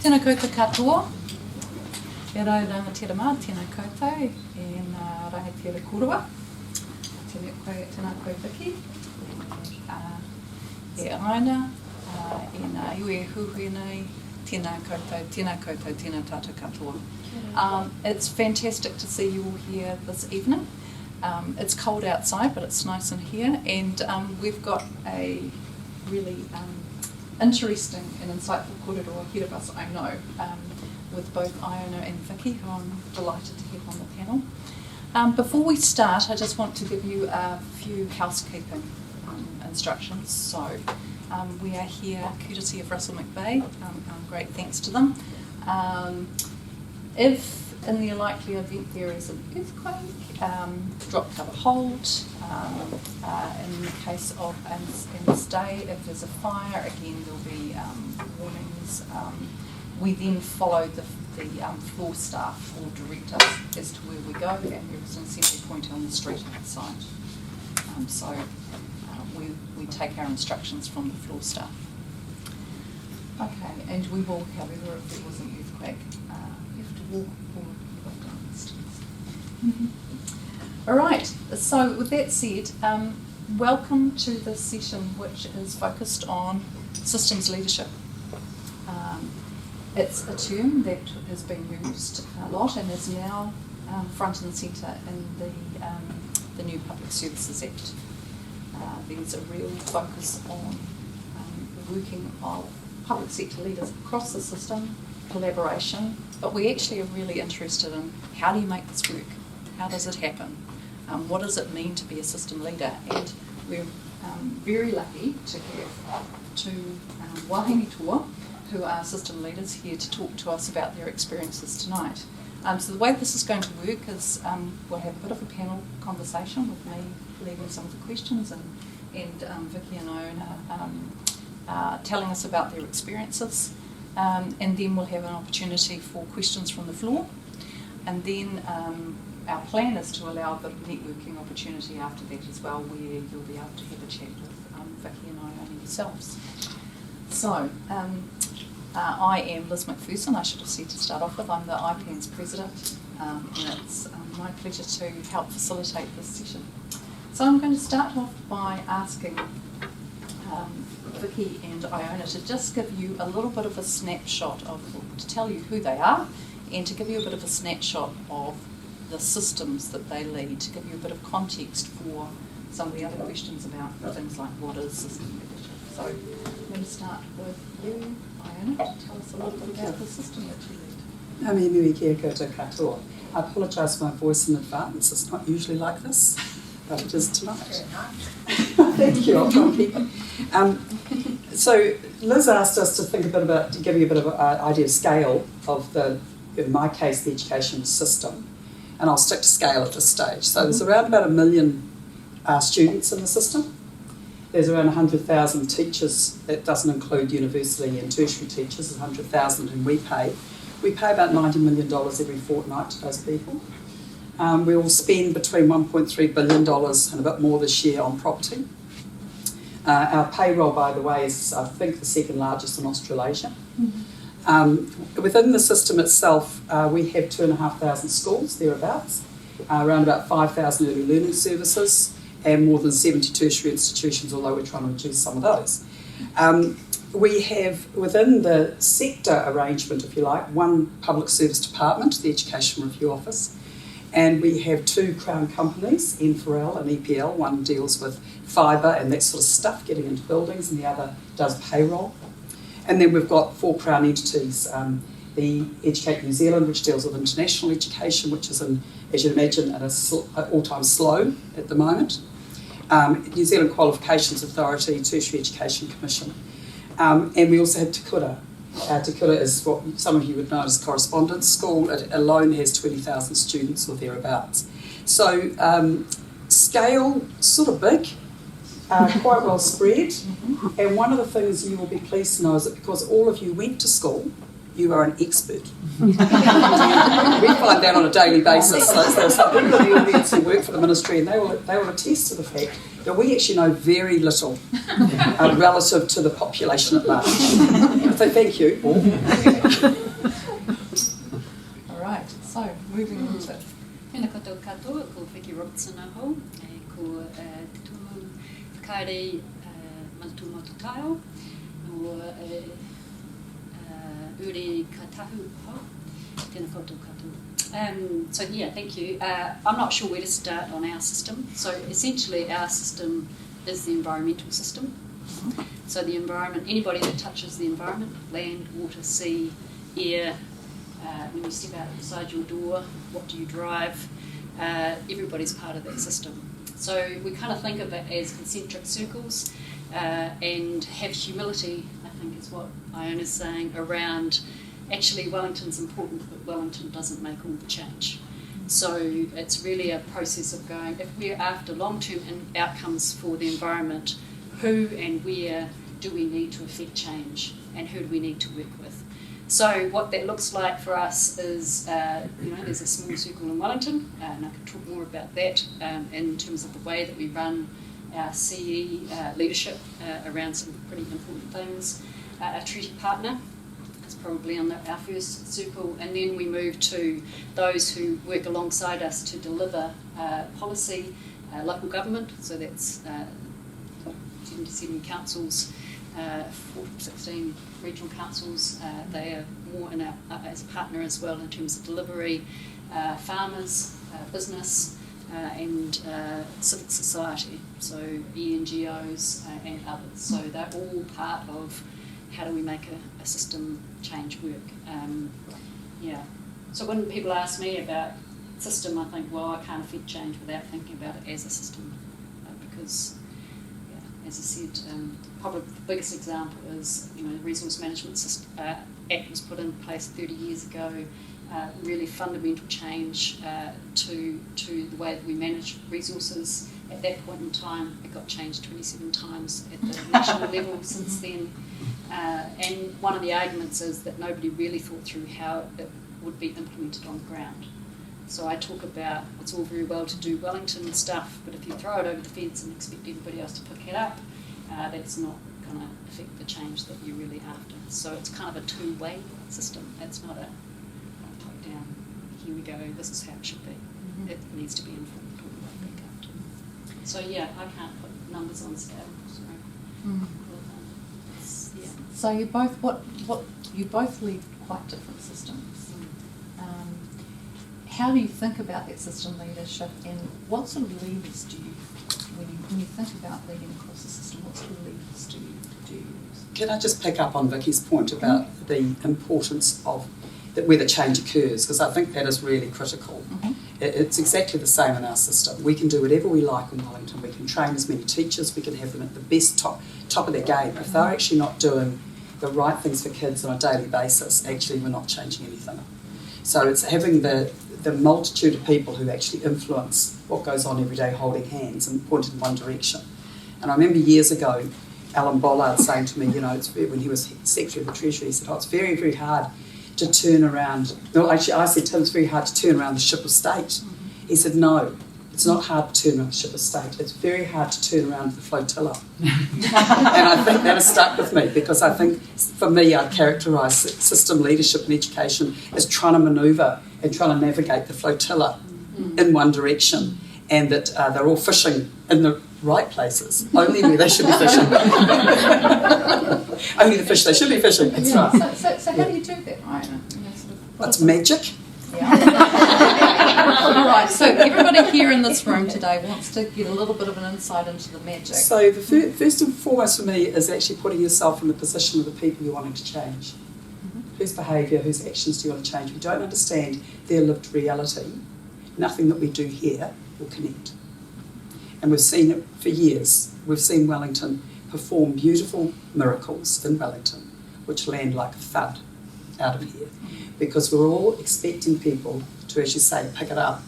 Tēnā koutou katoa, e rau rangatira mā, tēnā koutou, e nā rangatira korua, tēnā koe Vicky, e Iona, e nā iwi e huhui nei, tēnā koutou, tēnā tātou katoa. It's fantastic to see you all here this evening. It's cold outside, but it's nice in here, and we've got a really interesting and insightful kōrero ahead of us, I know, with both Iona and Vicky, who I'm delighted to have on the panel. Before we start, I just want to give you a few housekeeping instructions. So we are here courtesy of Russell McVeigh, great thanks to them. If in the likely event there is an earthquake, drop, cover, hold. In the case of a stay, if there's a fire, again there'll be warnings. We then follow the floor staff will direct us as to where we go, and there is an assembly point on the street outside. So we take our instructions from the floor staff. Okay, and we will, however, if there was an earthquake, have to walk down the stairs. All right, so with that said, welcome to this session which is focused on systems leadership. It's a term that has been used a lot and is now front and centre in the new Public Services Act. There's a real focus on the working of public sector leaders across the system, collaboration, but we actually are really interested in how do you make this work? How does it happen? What does it mean to be a system leader? And we're very lucky to have two wahine toa who are system leaders here to talk to us about their experiences tonight. So the way this is going to work is we'll have a bit of a panel conversation with me leading some of the questions and Vicky and Iona telling us about their experiences, and then we'll have an opportunity for questions from the floor, and then our plan is to allow a bit of networking opportunity after that as well, where you'll be able to have a chat with Vicky and Iona yourselves. So I am Liz MacPherson, I should have said to start off with. I'm the IPANZ President, and it's my pleasure to help facilitate this session. So I'm going to start off by asking Vicky and Iona to just give you a little bit of a snapshot to tell you who they are and to give you a bit of a snapshot of the systems that they lead, to give you a bit of context for some of the other questions about things like what is system leadership. So I'm going to start with you, Iona, to tell us a little bit about the system that you lead. Nā me nui kia koutou katoa. I apologise for my voice in advance, it's not usually like this, but it is tonight. Thank you, I'll try and keep it. So Liz asked us to think a bit about, to give you a bit of an idea of scale of in my case, the education system. And I'll stick to scale at this stage. So there's around about 1 million students in the system. There's around 100,000 teachers. That doesn't include university and tertiary teachers. There's 100,000 whom we pay. We pay about $90 million every fortnight to those people. We will spend between $1.3 billion and a bit more this year on property. Our payroll, by the way, is I think the second largest in Australasia. Within the system itself, we have 2,500 schools, thereabouts, around about 5,000 early learning services, and more than 70 tertiary institutions, although we're trying to reduce some of those. We have, within the sector arrangement, if you like, one public service department, the Education Review Office, and we have two Crown companies, N4L and EPL. One deals with fibre and that sort of stuff, getting into buildings, and the other does payroll. And then we've got 4 Crown entities, the Educate New Zealand, which deals with international education, which is, as you'd imagine, at an all-time slow at the moment. New Zealand Qualifications Authority, Tertiary Education Commission. And we also have Te Kura. Te Kura is what some of you would know as correspondence school. It alone has 20,000 students or thereabouts. So scale, sort of big. Quite well spread, and one of the things you will be pleased to know is that because all of you went to school, you are an expert. We find that on a daily basis. So there are some people in the audience who work for the ministry, and they will attest to the fact that we actually know very little relative to the population at large. So thank you. All right, so moving on to... Tēnā koutou katoa, ko Vicky Robertson aho, ko te tū whakaere manatu matutao, o uri katahu ho, tēnā koutou katoa. So yeah, thank you. I'm not sure where to start on our system. So essentially our system is the environmental system. So the environment, anybody that touches the environment, land, water, sea, air, when you step outside your door, what do you drive? Everybody's part of that system. So we kind of think of it as concentric circles and have humility, I think is what Iona's saying, around actually Wellington's important, but Wellington doesn't make all the change. So it's really a process of going, if we're after long-term outcomes for the environment, who and where do we need to affect change, and who do we need to work with? So what that looks like for us is, there's a small circle in Wellington, and I can talk more about that in terms of the way that we run our CE leadership around some pretty important things. A treaty partner is probably on our first circle, and then we move to those who work alongside us to deliver policy, local government, so that's 77 councils, 16 regional councils. They are more in as a partner as well in terms of delivery, farmers, business, and civic society, so ENGOs and others. So they're all part of how do we make a system change work. So when people ask me about system, I think, well, I can't affect change without thinking about it as a system, because as I said, probably the biggest example is, the Resource Management System, Act was put in place 30 years ago, really fundamental change to the way that we manage resources. At that point in time, it got changed 27 times at the national level since then. And one of the arguments is that nobody really thought through how it would be implemented on the ground. So I talk about it's all very well to do Wellington stuff, but if you throw it over the fence and expect everybody else to pick it up, that's not going to affect the change that you're really after. So it's kind of a two-way system. It's not a top-down, here we go, this is how it should be. Mm-hmm. It needs to be informed all the way back up to. So yeah, I can't put numbers on scale. Sorry. Mm-hmm. So you both lead quite different systems. How do you think about that system leadership, and what sort of levers do you, when you think about leading across the system, what sort of levers do you use? Can I just pick up on Vicky's point about the importance of where the change occurs, because I think that is really critical. Mm-hmm. It's exactly the same in our system. We can do whatever we like in Wellington. We can train as many teachers, we can have them at the best top of their game. If they're actually not doing the right things for kids on a daily basis, actually we're not changing anything. So it's having the multitude of people who actually influence what goes on every day holding hands and pointed in one direction. And I remember years ago, Alan Bollard saying to me, when he was Secretary of the Treasury, he said, it's very, very hard to turn around. No, actually, I said to him, it's very hard to turn around the ship of state. Mm-hmm. He said, no, it's not hard to turn around the ship of state. It's very hard to turn around the flotilla. And I think that has stuck with me, because I think, for me, I'd characterise system leadership and education as trying to manoeuvre and trying to navigate the flotilla in one direction, and that they're all fishing in the right places, only where they should be fishing. Only the fish they should be fishing, that's right. So how do you do that, right? It's magic. Yeah. All right, so everybody here in this room today wants to get a little bit of an insight into the magic. So the first and foremost for me is actually putting yourself in the position of the people you're wanting to change. Whose behaviour, whose actions do you want to change? If you don't understand their lived reality, nothing that we do here will connect. And we've seen it for years. We've seen Wellington perform beautiful miracles in Wellington, which land like a thud out of here, because we're all expecting people to, as you say, pick it up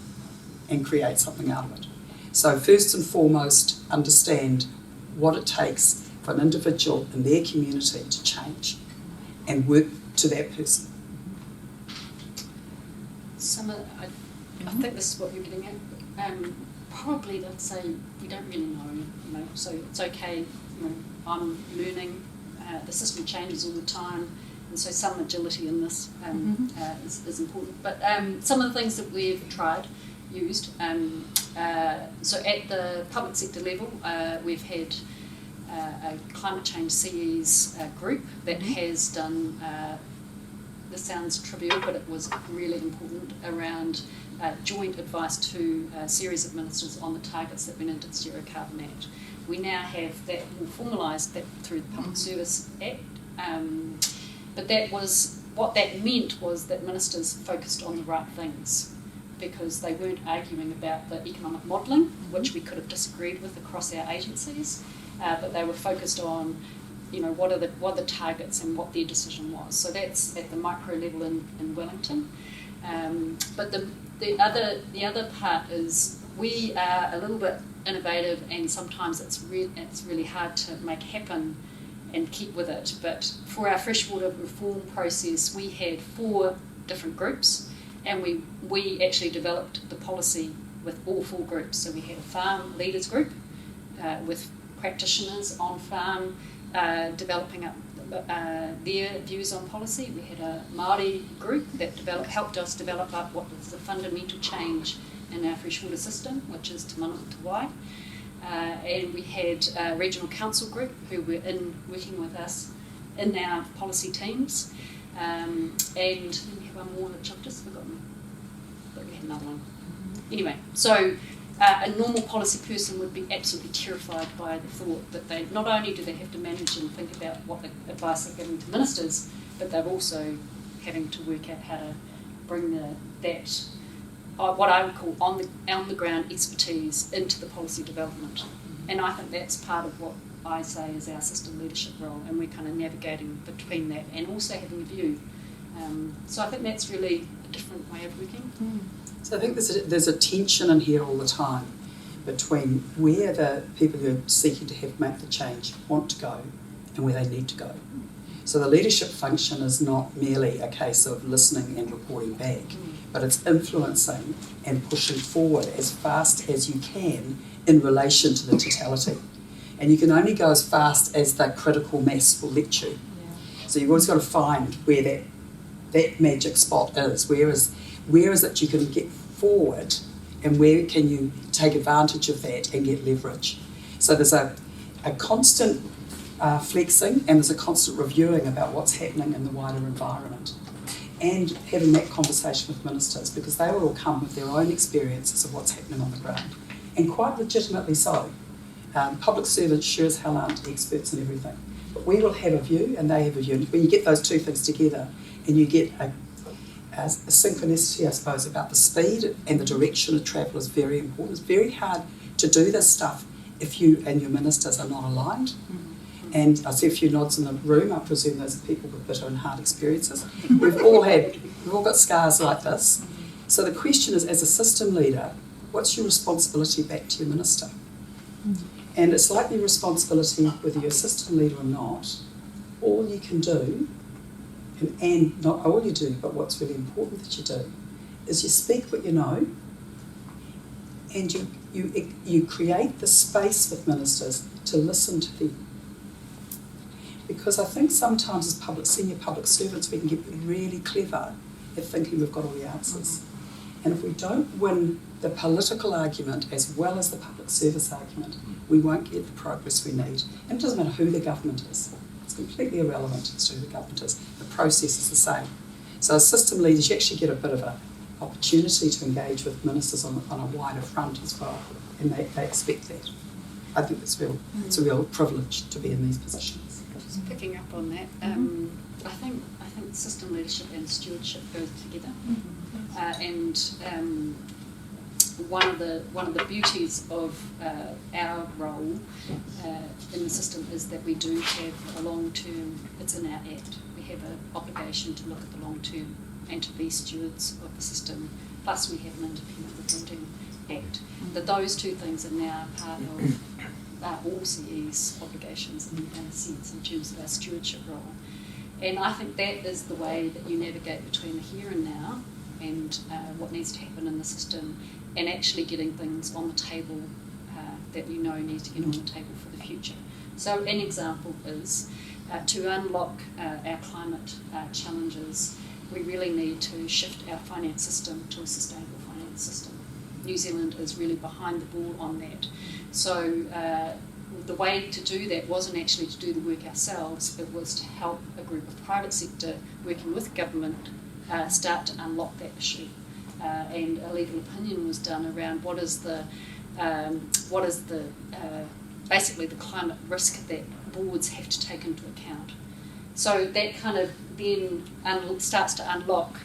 and create something out of it. So first and foremost, understand what it takes for an individual in their community to change and work to that person. I think this is what you're getting at. Probably they'd say we don't really know, so it's okay. I'm learning. The system changes all the time, and so some agility in this is important. But some of the things that we've used. So at the public sector level, we've had a climate change CEs group that has done. This sounds trivial, but it was really important around joint advice to a series of ministers on the targets that went into the Zero Carbon Act. We now have that more formalised that through the Public Service Act, but what that meant was that ministers focused on the right things because they weren't arguing about the economic modelling, which we could have disagreed with across our agencies, but they were focused on what are the targets and what their decision was. So that's at the micro level in Wellington. But the other part is we are a little bit innovative, and sometimes it's really hard to make happen and keep with it. But for our freshwater reform process, we had 4 different groups, and we actually developed the policy with all 4 groups. So we had a farm leaders group with practitioners on farm developing up their views on policy. We had a Māori group that helped us develop up what was the fundamental change in our freshwater system, which is Te Mana o Te Wai. And we had a regional council group who were working with us in our policy teams. And we have one more which I've just forgotten, but we had another one. Anyway, so a normal policy person would be absolutely terrified by the thought that they not only do they have to manage and think about what the advice they're giving to ministers, but they're also having to work out how to bring that what I would call on the ground expertise into the policy development. And I think that's part of what I say is our system leadership role, and we're kind of navigating between that and also having a view. So I think that's really a different way of working. So I think there's a tension in here all the time between where the people who are seeking to make the change want to go and where they need to go. So the leadership function is not merely a case of listening and reporting back, but it's influencing and pushing forward as fast as you can in relation to the totality. And you can only go as fast as the critical mass will let you. Yeah. So you've always got to find where that magic spot is. Where is it you can get forward, and where can you take advantage of that and get leverage? So there's a constant flexing, and there's a constant reviewing about what's happening in the wider environment, and having that conversation with ministers, because they will all come with their own experiences of what's happening on the ground, and quite legitimately so. Public servants sure as hell aren't experts in everything, but we will have a view and they have a view, and when you get those two things together and you get a synchronicity, I suppose, about the speed and the direction of travel is very important. It's very hard to do this stuff if you and your ministers are not aligned. Mm-hmm. And I see a few nods in the room. I presume those are people with bitter and hard experiences. We've all got scars like this. So the question is, as a system leader, what's your responsibility back to your minister? Mm-hmm. And it's like your responsibility, whether you're a system leader or not, all you can do, and not all you do, but what's really important that you do, is you speak what you know, and you create the space with ministers to listen to them. Because I think sometimes as senior public servants we can get really clever at thinking we've got all the answers. And if we don't win the political argument as well as the public service argument, we won't get the progress we need. And it doesn't matter who the government is. It's completely irrelevant as to who the government is. The process is the same. So as system leaders, you actually get a bit of an opportunity to engage with ministers on a wider front as well, and they expect that. I think it's a real privilege to be in these positions. Just picking up on that, I think system leadership and stewardship go together, and one of the beauties of our role in the system is that we do have a long-term. It's in our act. We have an obligation to look at the long-term and to be stewards of the system. Plus, we have an independent reporting act. That those two things are now part of all CE's obligations in a sense in terms of our stewardship role. And I think that is the way that you navigate between the here and now and what needs to happen in the system, and actually getting things on the table that you know needs to get on the table for the future. So an example is to unlock our climate challenges, we really need to shift our finance system to a sustainable finance system. New Zealand is really behind the ball on that. So the way to do that wasn't actually to do the work ourselves, it was to help a group of private sector working with government start to unlock that issue. And a legal opinion was done around what is the basically the climate risk that boards have to take into account. So that kind of then starts to unlock,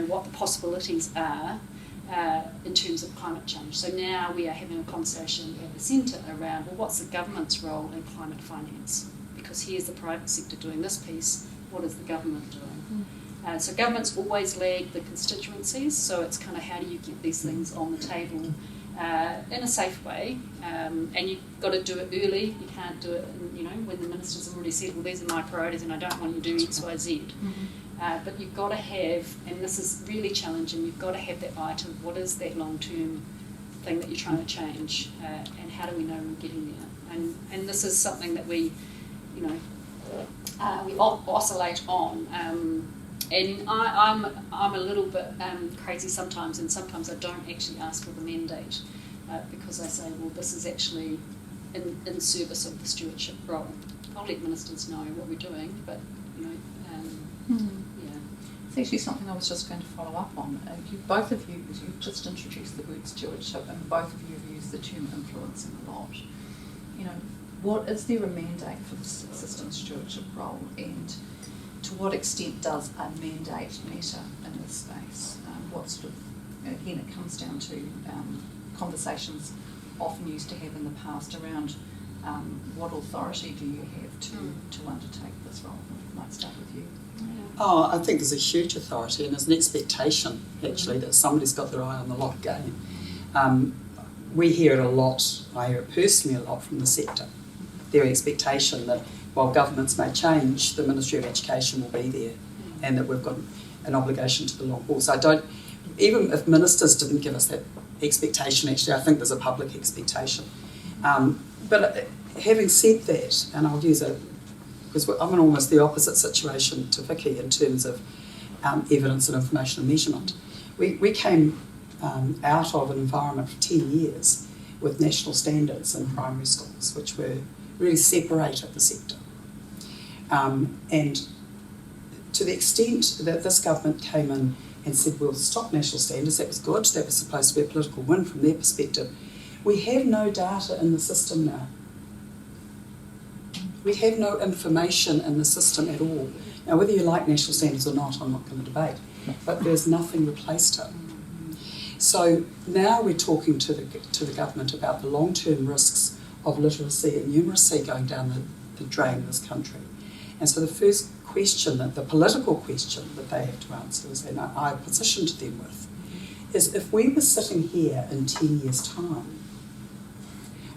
what the possibilities are in terms of climate change. So now we are having a conversation at the centre around, well, what's the government's role in climate finance? Because here's the private sector doing this piece, what is the government doing? So governments always lag the constituencies, so it's kind of how do you get these things on the table in a safe way, and you've got to do it early. You can't do it, when the ministers have already said, well, these are my priorities and I don't want you to do X, Y, Z. But you've got to have, and this is really challenging, you've got to have that eye to what is that long-term thing that you're trying to change, and how do we know we're getting there? And this is something that we oscillate on. And I'm a little bit crazy sometimes, and sometimes I don't actually ask for the mandate because I say, well, this is actually in service of the stewardship role. I'll let ministers know what we're doing, but yeah. It's actually something I was just going to follow up on. Both of you just introduced the word stewardship, and both of you have used the term influencing a lot. What is there a mandate for the system stewardship role, and to what extent does a mandate matter in this space? What sort of, again, it comes down to conversations often used to have in the past around what authority do you have to undertake this role? I might start with you. Oh, I think there's a huge authority and there's an expectation, actually, that somebody's got their eye on the lot game. We hear it a lot, I hear it personally a lot from the sector. Their expectation that while governments may change, the Ministry of Education will be there and that we've got an obligation to the long haul. So even if ministers didn't give us that expectation, actually, I think there's a public expectation. But having said that, and I'll use because I'm in almost the opposite situation to Vicky in terms of evidence and information and measurement. We came out of an environment for 10 years with national standards in primary schools, which were really separated the sector. And to the extent that this government came in and said, we'll stop national standards, that was good, that was supposed to be a political win from their perspective. We have no data in the system now. We have no information in the system at all. Now, whether you like national standards or not, I'm not going to debate, but there's nothing replaced it. So now we're talking to the government about the long-term risks of literacy and numeracy going down the drain in this country. And so the first question, the political question that they have to answer is, and I positioned them with, is if we were sitting here in 10 years' time,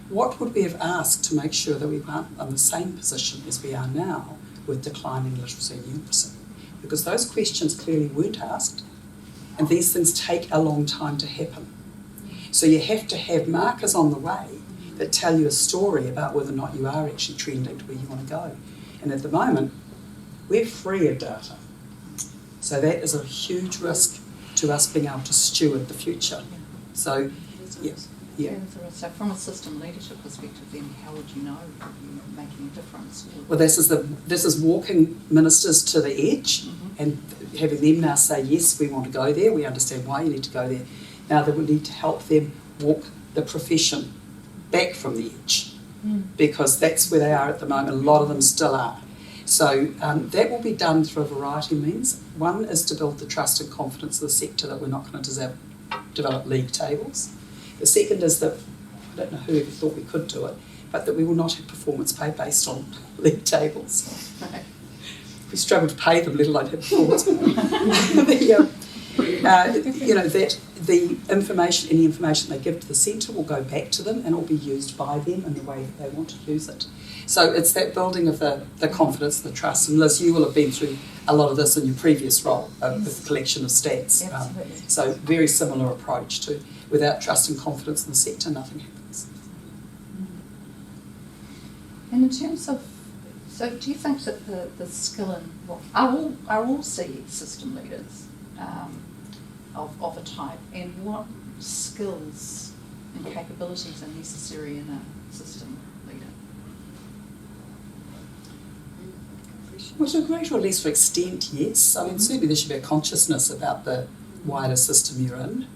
what would we have asked to make sure that we weren't in the same position as we are now with declining literacy and numeracy? Because those questions clearly weren't asked, and these things take a long time to happen. So you have to have markers on the way that tell you a story about whether or not you are actually trending to where you want to go. And at the moment, we're free of data. So that is a huge risk to us being able to steward the future. So, yeah. So from a system leadership perspective, then how would you know that you're making a difference? Well, this is walking ministers to the edge and having them now say, yes, we want to go there, we understand why you need to go there. Now that we need to help them walk the profession back from the edge, because that's where they are at the moment. A lot of them still are. So that will be done through a variety of means. One is to build the trust and confidence of the sector that we're not going to develop league tables. The second is that, I don't know whoever thought we could do it, but that we will not have performance pay based on league tables. Okay. We struggle to pay them, let alone have performance pay. That the information, any information they give to the centre will go back to them and will be used by them in the way that they want to use it. So it's that building of the confidence, the trust. And Liz, you will have been through a lot of this in your previous role with the collection of stats. Absolutely. So very similar approach to without trust and confidence in the sector, nothing happens. And in terms of, so do you think that the skill in, well, are all CE system leaders of a type, and what skills and capabilities are necessary in a system leader? Well, to a greater or lesser extent, yes. I mean, certainly there should be a consciousnness about the wider system you're in.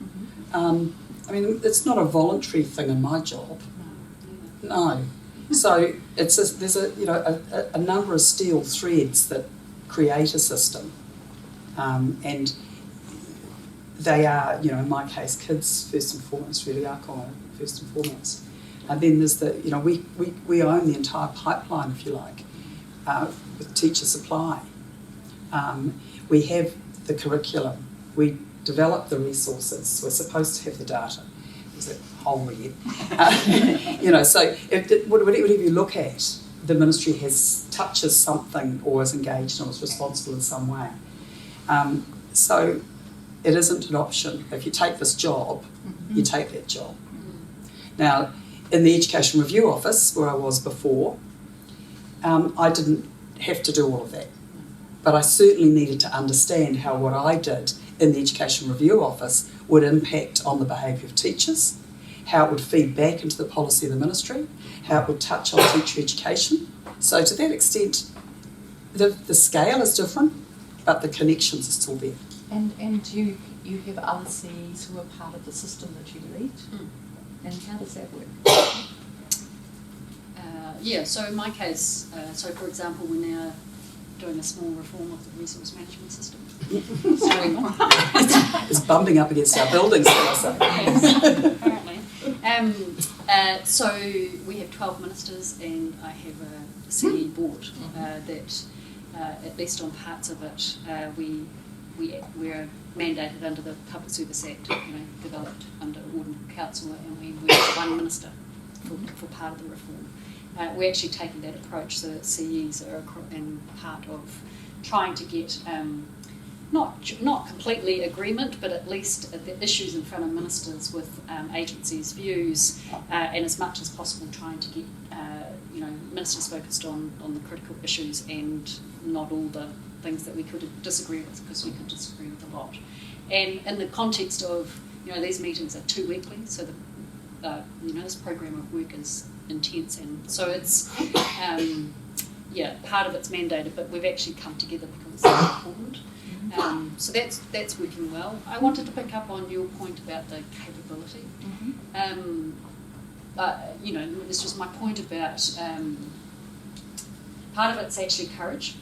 I mean, it's not a voluntary thing in my job. No. So there's a number of steel threads that create a system, and they are, in my case, kids first and foremost, really are common first and foremost. And then there's we own the entire pipeline, if you like, with teacher supply. We have the curriculum. We develop the resources. We're supposed to have the data. There's a whole again. So whatever you look at, the ministry touches something or is engaged or is responsible in some way. So it isn't an option. If you take this job, you take that job. Now, in the Education Review Office, where I was before, I didn't have to do all of that. But I certainly needed to understand how what I did in the Education Review Office would impact on the behaviour of teachers, how it would feed back into the policy of the ministry, how it would touch on teacher education. So to that extent, the scale is different, but the connections are still there. And you have other CEs who are part of the system that you lead? And how does that work? So in my case, for example, we're now doing a small reform of the resource management system. It's bumping up against our buildings, can I say? Yes, apparently. So we have 12 ministers, and I have a CE board that, at least on parts of it, we're mandated under the Public Service Act, developed under Ordinary Council, and we work with one minister for part of the reform. We're actually taking that approach so that CEs are in part of trying to get not completely agreement, but at least the issues in front of ministers with agencies' views, and as much as possible trying to get ministers focused on the critical issues and not all the things that we could disagree with, because we could disagree with a lot. And in the context of these meetings are 2 weekly, so this program of work is intense, and so it's part of it's mandated, but we've actually come together because it's so important. So that's working well. I wanted to pick up on your point about the capability. This was my point about part of it's actually courage.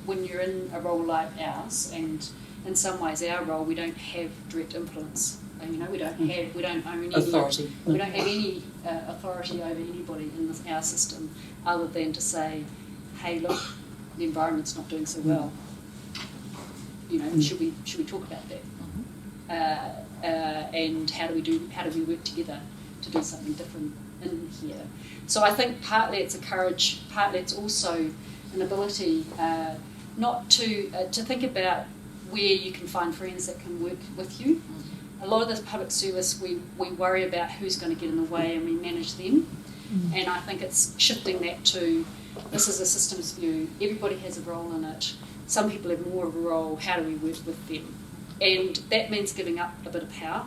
When you're in a role like ours, and in some ways our role, we don't have direct influence. We don't own any authority. We don't have any authority over anybody in our system, other than to say, "Hey, look, the environment's not doing so well. Should we talk about that? And how do we work together to do something different in here?" So I think partly it's a courage, partly it's also an ability not to think about where you can find friends that can work with you. A lot of this public service, we worry about who's going to get in the way, and we manage them. And I think it's shifting that to, this is a systems view, everybody has a role in it, some people have more of a role, how do we work with them? And that means giving up a bit of power,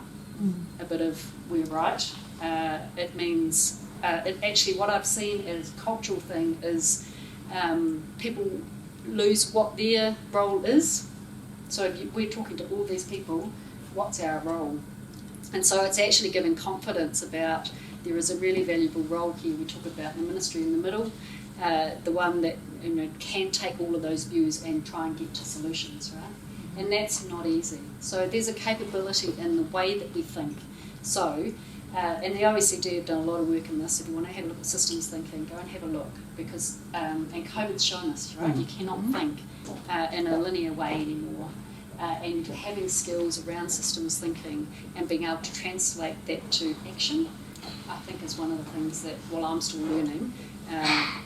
a bit of we're right. It means, actually what I've seen as a cultural thing is people lose what their role is. So if we're talking to all these people, what's our role? And so it's actually giving confidence about there is a really valuable role here. We talk about the ministry in the middle, the one that can take all of those views and try and get to solutions, right? And that's not easy. So there's a capability in the way that we think. So, and the OECD have done a lot of work in this. If you want to have a look at systems thinking, go and have a look, because and COVID's shown us, right? You cannot think in a linear way anymore. And having skills around systems thinking and being able to translate that to action I think is one of the things that, well, I'm still learning,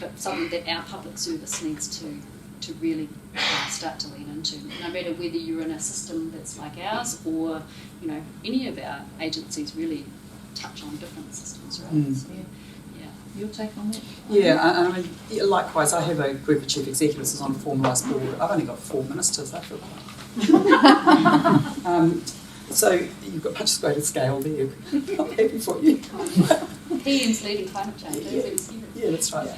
but something that our public service needs to really start to lean into, no matter whether you're in a system that's like ours or, you know, any of our agencies really touch on different systems, right? So, yeah. Your take on that? Yeah, I mean, likewise, I have a group of chief executives who's on a formalised board. I've only got 4 ministers, I feel quite. So you've got much greater scale there. I'm happy for you. Ian's leading climate change. Yeah, that's right.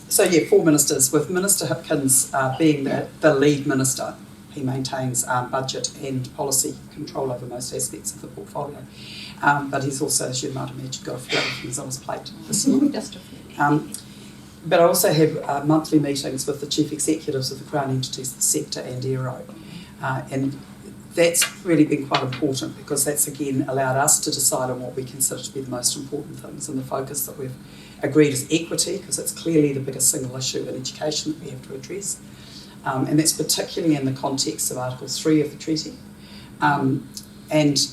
So 4 ministers, with Minister Hipkins being the lead minister. He maintains budget and policy control over most aspects of the portfolio. But he's also, as you might imagine, got a few other things on his plate this year. Just a few. But I also have monthly meetings with the chief executives of the Crown entities, the sector and Aero. And that's really been quite important because that's again allowed us to decide on what we consider to be the most important things, and the focus that we've agreed is equity, because it's clearly the biggest single issue in education that we have to address. And that's particularly in the context of Article 3 of the treaty. And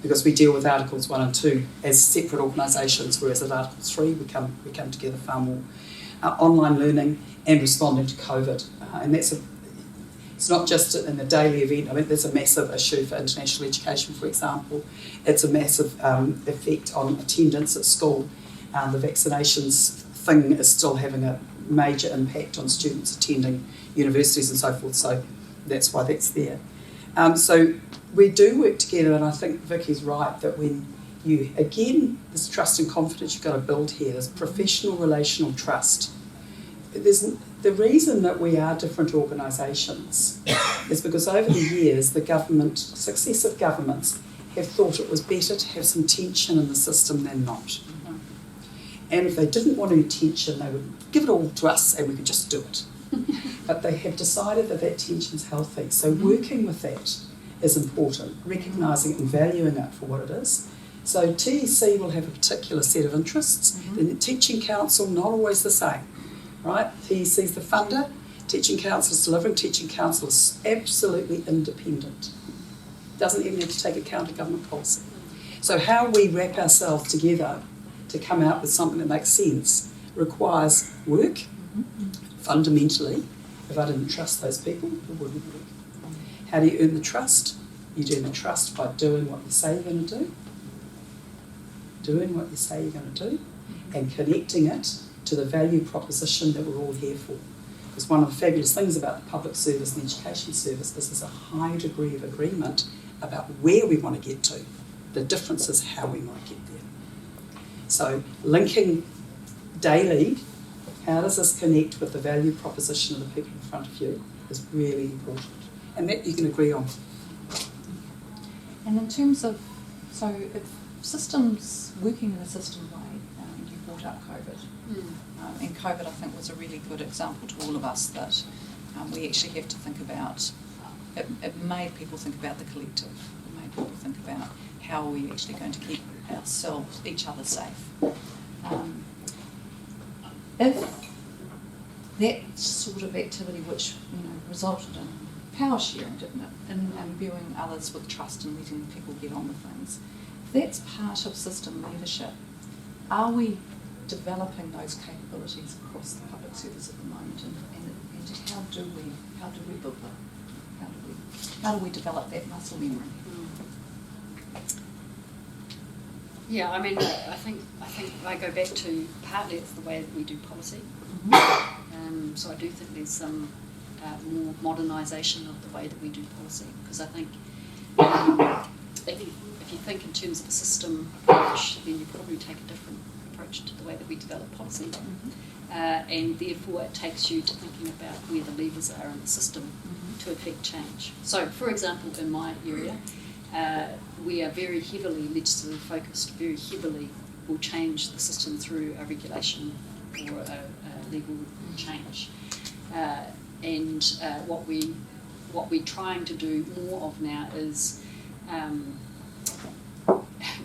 because we deal with Articles 1 and 2 as separate organisations, whereas at Article 3 we come together far more. Online learning and responding to COVID. And it's not just in the daily event. I mean, there's a massive issue for international education, for example. It's a massive effect on attendance at school. The vaccinations thing is still having a major impact on students attending universities and so forth, so that's why that's there. So we do work together, and I think Vicky's right that when you, again, there's trust and confidence you've got to build here, there's professional relational trust. The reason that we are different organisations is because over the years, successive governments have thought it was better to have some tension in the system than not. And if they didn't want any tension, they would give it all to us and we could just do it. But they have decided that tension's healthy. So working with that is important, recognising it and valuing it for what it is. So TEC will have a particular set of interests. The Teaching Council, not always the same, right? TEC is the funder, Teaching Council is delivering, Teaching Council is absolutely independent. Doesn't even have to take account of government policy. So how we wrap ourselves together to come out with something that makes sense requires work. Fundamentally, if I didn't trust those people, it wouldn't work. How do you earn the trust? You earn the trust by doing what you say you're going to do, doing what you say you're going to do, and connecting it to the value proposition that we're all here for. Because one of the fabulous things about the public service and education service is there's a high degree of agreement about where we want to get to. The difference is how we might get there. So linking daily, how does this connect with the value proposition of the people in front of you is really important. And that you can agree on. And in terms of, so if systems, working in a system way, you brought up COVID. And COVID, I think, was a really good example to all of us that we actually have to think about, it made people think about the collective. It made people think about how are we actually going to keep ourselves, each other safe. If that sort of activity, which resulted in power sharing, didn't it, and imbuing others with trust and letting people get on with things, if that's part of system leadership, are we developing those capabilities across the public service at the moment, and how do we build them? How do we develop that muscle memory? Yeah, I mean, I think I go back to partly it's the way that we do policy. So I do think there's some more modernisation of the way that we do policy, because I think if you think in terms of a system approach, then you probably take a different approach to the way that we develop policy, and therefore it takes you to thinking about where the levers are in the system to affect change. So, for example, in my area, we are very heavily legislatively focused, very heavily will change the system through a regulation or a legal change. And what we're trying to do more of now is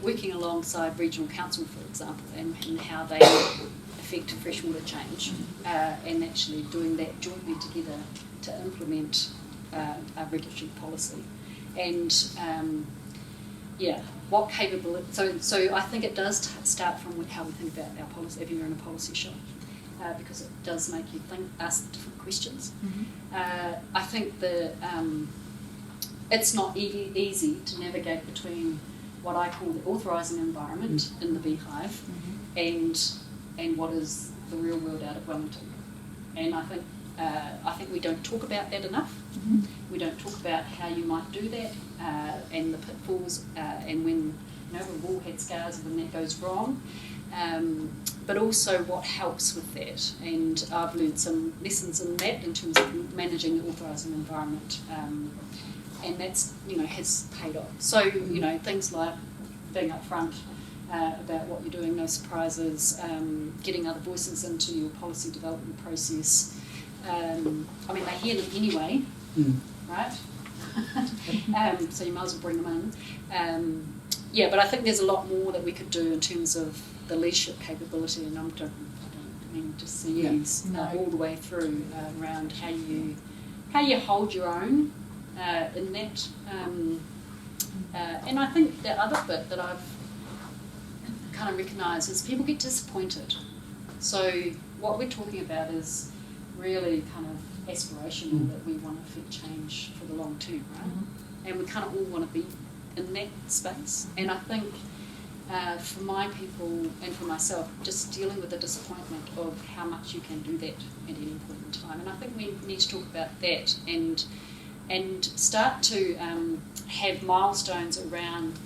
working alongside regional council, for example, and how they affect freshwater change, and actually doing that jointly together to implement a regulatory policy. And what capability. So I think it does start from how we think about our policy. If you're in a policy shop, because it does make you ask different questions. I think that it's not easy to navigate between what I call the authorising environment in the beehive and what is the real world out of Wellington. And I think we don't talk about that enough. We don't talk about how you might do that and the pitfalls and when we've all had scars when that goes wrong. But also what helps with that. And I've learned some lessons in that in terms of managing the authorising environment. And that's, has paid off. So, things like being upfront about what you're doing, no surprises, getting other voices into your policy development process. They hear them anyway, right? So you might as well bring them in. But I think there's a lot more that we could do in terms of the leadership capability, and I don't mean to seize all the way through around how you hold your own in that. And I think the other bit that I've kind of recognised is people get disappointed. So what we're talking about is really kind of aspirational, that we want to affect change for the long term, right? And we kind of all want to be in that space. And I think for my people and for myself, just dealing with the disappointment of how much you can do that at any point in time. And I think we need to talk about that and start to have milestones around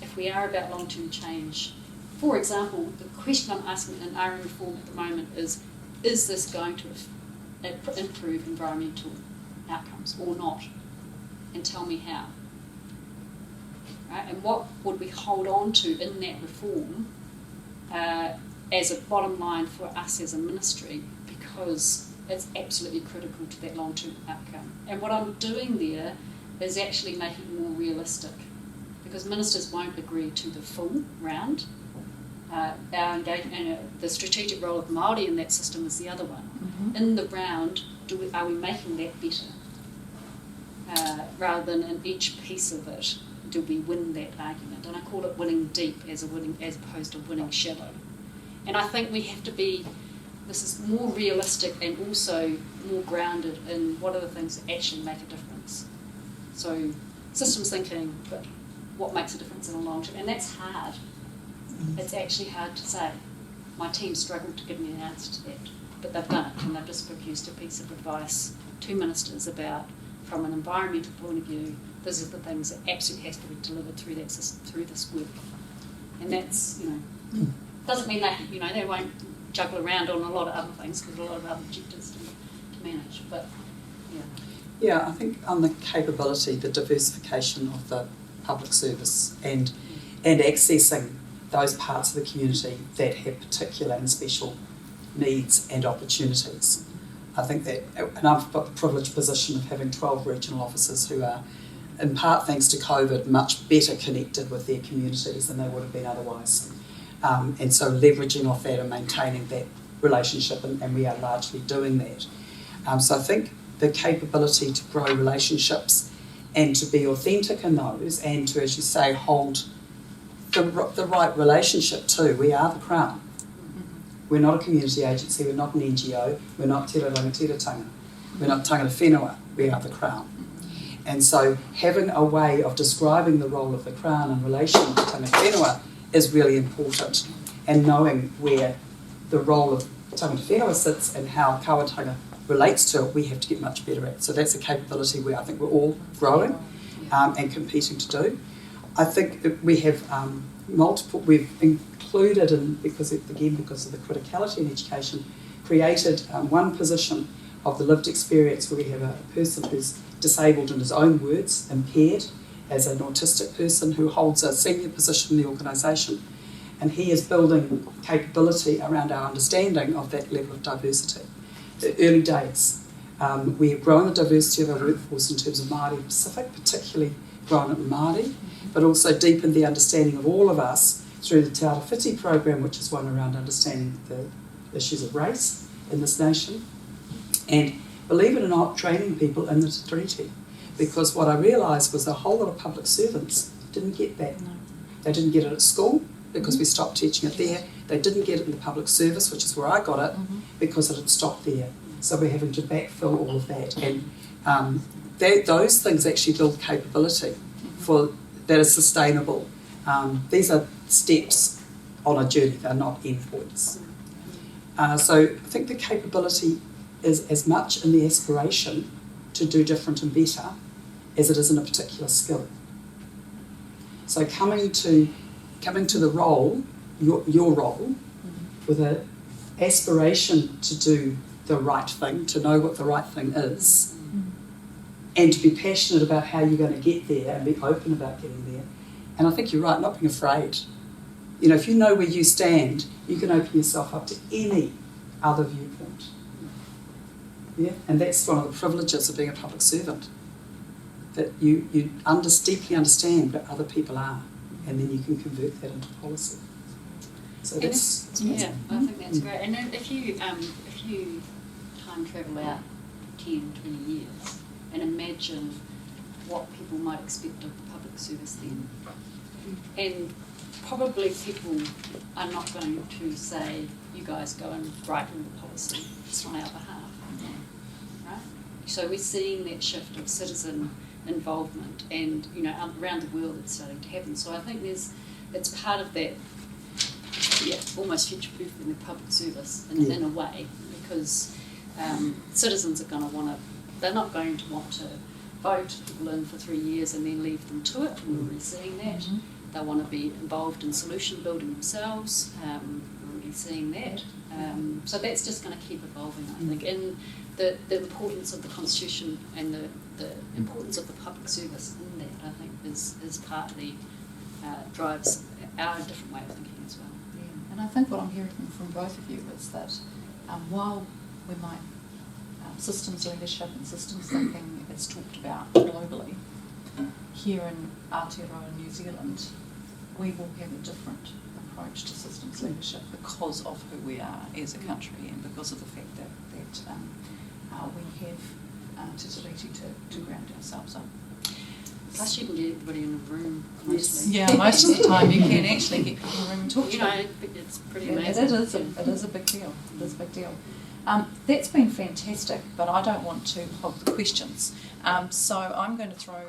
if we are about long-term change. For example, the question I'm asking in RM reform at the moment is this going to improve environmental outcomes or not? And tell me how. Right? And what would we hold on to in that reform as a bottom line for us as a ministry, because it's absolutely critical to that long-term outcome. And what I'm doing there is actually making it more realistic, because ministers won't agree to the full round. Our engagement and the strategic role of Māori in that system is the other one. In the round, are we making that better? Rather than in each piece of it, do we win that argument? And I call it winning deep as opposed to winning shallow. And I think we have to be, this is more realistic and also more grounded in what are the things that actually make a difference. So systems thinking, but what makes a difference in the long term? And that's hard. It's actually hard to say. My team struggled to give me an answer to that, but they've done it, and they've just produced a piece of advice to ministers about, from an environmental point of view, these are the things that absolutely has to be delivered through that system, through this work. And that's, doesn't mean they won't juggle around on a lot of other things, because a lot of other objectives to manage. But yeah, I think on the capability, the diversification of the public service and accessing those parts of the community that have particular and special needs and opportunities. I think that, and I've got the privileged position of having 12 regional officers who are, in part thanks to COVID, much better connected with their communities than they would have been otherwise. And so leveraging off that and maintaining that relationship, and we are largely doing that. So I think the capability to grow relationships and to be authentic in those, and to, as you say, hold the right relationship too. We are the Crown. We're not a community agency, we're not an NGO, we're not Te Rangatiratanga, we're not Tangata Whenua, we are the Crown. And so having a way of describing the role of the Crown in relation to Tangata Whenua is really important, and knowing where the role of Tangata Whenua sits and how Kawatanga relates to it, we have to get much better at. So that's a capability where I think we're all growing and competing to do. I think we have we've included, and because of the criticality in education, created one position of the lived experience where we have a person who's disabled in his own words, impaired, as an autistic person who holds a senior position in the organisation. And he is building capability around our understanding of that level of diversity. The early days, we have grown the diversity of our workforce in terms of Māori Pacific, particularly grown it in Māori, but also deepened the understanding of all of us through the Te Arawhiti program, which is one around understanding the issues of race in this nation. And believe it or not, training people in the treaty. Because what I realised was a whole lot of public servants didn't get that. No. They didn't get it at school because we stopped teaching it there. They didn't get it in the public service, which is where I got it, because it had stopped there. So we're having to backfill all of that. And those things actually build capability that is sustainable. These are steps on a journey, they're not endpoints. So I think the capability is as much in the aspiration to do different and better as it is in a particular skill. So coming to the role, your role, with an aspiration to do the right thing, to know what the right thing is, and to be passionate about how you're going to get there and be open about getting there. And I think you're right, not being afraid. You know, if you know where you stand, you can open yourself up to any other viewpoint. Yeah, and that's one of the privileges of being a public servant, that you deeply understand what other people are, and then you can convert that into policy. So I think that's great. And if you time travel out 10, 20 years and imagine what people might expect of the public service then, and probably people are not going to say, you guys go and write all the policy on our behalf, right? So we're seeing that shift of citizen involvement, and around the world it's starting to happen. So I think it's part of that, almost future-proofing the public service in a way, because citizens are going to want to, they're not going to want to vote people in for 3 years and then leave them to it. We're already seeing that. They want to be involved in solution building themselves. We're already seeing that. So that's just going to keep evolving, I think. And the importance of the Constitution and the importance of the public service in that, I think, is partly drives our different way of thinking as well. Yeah. And I think what I'm hearing from both of you is that while we might systems leadership and systems thinking is talked about globally, here in Aotearoa, New Zealand, we will have a different approach to systems leadership because of who we are as a country, and because of the fact that we have te tiriti to ground ourselves up. Plus you can get everybody in a room mostly. Yeah, most of the time you can actually get people in a room and talk to them. It's pretty amazing. It is a big deal. It is a big deal. That's been fantastic, but I don't want to hog the questions. So I'm going to throw